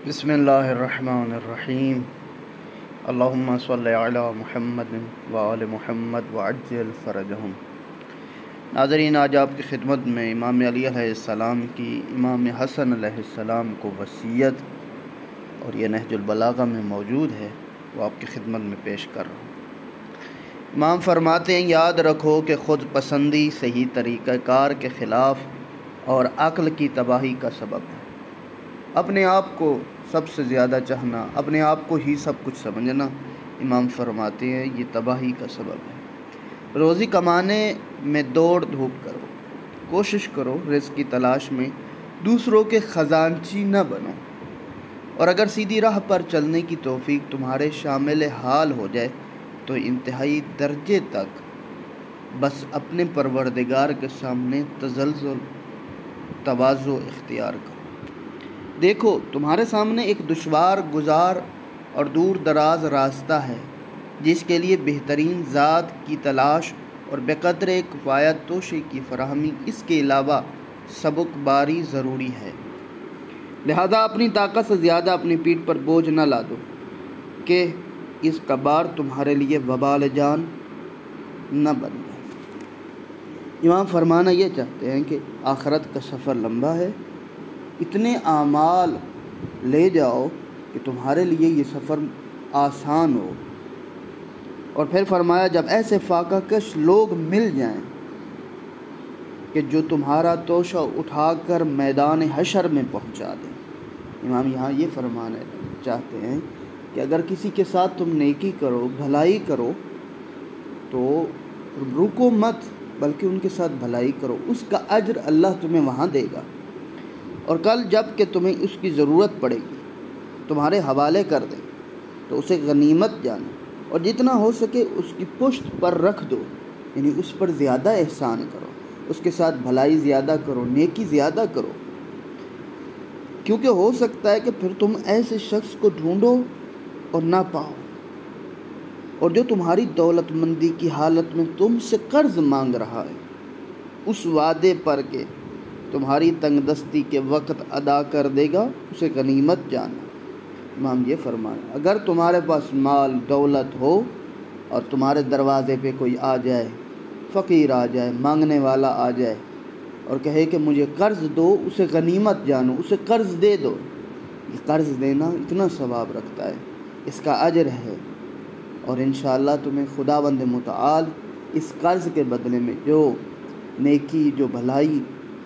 بسم اللہ الرحمن الرحیم اللہم صلی علی محمد وآل محمد وعجل فرجہم۔ ناظرین، آج آپ کی خدمت میں امام علی علیہ السلام کی امام حسن علیہ السلام کو وصیت اور یہ نہج البلاغہ میں موجود ہے، وہ آپ کی خدمت میں پیش کر رہا ہوں۔ امام فرماتے ہیں، یاد رکھو کہ خود پسندی صحیح طریقہ کار کے خلاف اور عقل کی تباہی کا سبب ہے۔ اپنے آپ کو سب سے زیادہ چاہنا، اپنے آپ کو ہی سب کچھ سمجھنا، امام فرماتے ہیں یہ تباہی کا سبب ہے۔ روزی کمانے میں دوڑ دھوپ کرو، کوشش کرو رزق کی تلاش میں، دوسروں کے خزانچی نہ بنو، اور اگر سیدھی راہ پر چلنے کی توفیق تمہارے شامل حال ہو جائے تو انتہائی درجے تک بس اپنے پروردگار کے سامنے تزلزل تواضع اختیار کرو۔ دیکھو، تمہارے سامنے ایک دشوار گزار اور دور دراز راستہ ہے جس کے لیے بہترین ذات کی تلاش اور بے قدر کفایت توشی کی فراہمی، اس کے علاوہ سبک باری ضروری ہے۔ لہذا اپنی طاقت سے زیادہ اپنی پیٹھ پر بوجھ نہ لا دو کہ اس کا بار تمہارے لیے وبال جان نہ بن جائے۔ امام فرمانا یہ چاہتے ہیں کہ آخرت کا سفر لمبا ہے، اتنے اعمال لے جاؤ کہ تمہارے لیے یہ سفر آسان ہو۔ اور پھر فرمایا، جب ایسے فاقہ کش لوگ مل جائیں کہ جو تمہارا توشہ اٹھا کر میدان حشر میں پہنچا دیں۔ امام یہاں یہ فرمانا چاہتے ہیں کہ اگر کسی کے ساتھ تم نیکی کرو، بھلائی کرو، تو رکو مت، بلکہ ان کے ساتھ بھلائی کرو، اس کا اجر اللہ تمہیں وہاں دے گا، اور کل جب کہ تمہیں اس کی ضرورت پڑے گی تمہارے حوالے کر دے تو اسے غنیمت جانو، اور جتنا ہو سکے اس کی پشت پر رکھ دو، یعنی اس پر زیادہ احسان کرو، اس کے ساتھ بھلائی زیادہ کرو، نیکی زیادہ کرو، کیونکہ ہو سکتا ہے کہ پھر تم ایسے شخص کو ڈھونڈو اور نہ پاؤ، اور جو تمہاری دولت مندی کی حالت میں تم سے قرض مانگ رہا ہے، اس وعدے پر کہ تمہاری تنگ دستی کے وقت ادا کر دے گا، اسے غنیمت جانا۔ امام یہ فرمایا، اگر تمہارے پاس مال دولت ہو اور تمہارے دروازے پہ کوئی آ جائے، فقیر آ جائے، مانگنے والا آ جائے اور کہے کہ مجھے قرض دو، اسے غنیمت جانو، اسے قرض دے دو۔ یہ قرض دینا اتنا ثواب رکھتا ہے، اس کا اجر ہے، اور انشاءاللہ تمہیں خداوند متعال اس قرض کے بدلے میں جو نیکی، جو بھلائی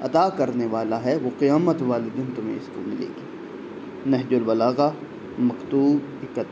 عطا کرنے والا ہے، وہ قیامت والے دن تمہیں اس کو ملے گی۔ نہج البلاغہ مکتوب 31۔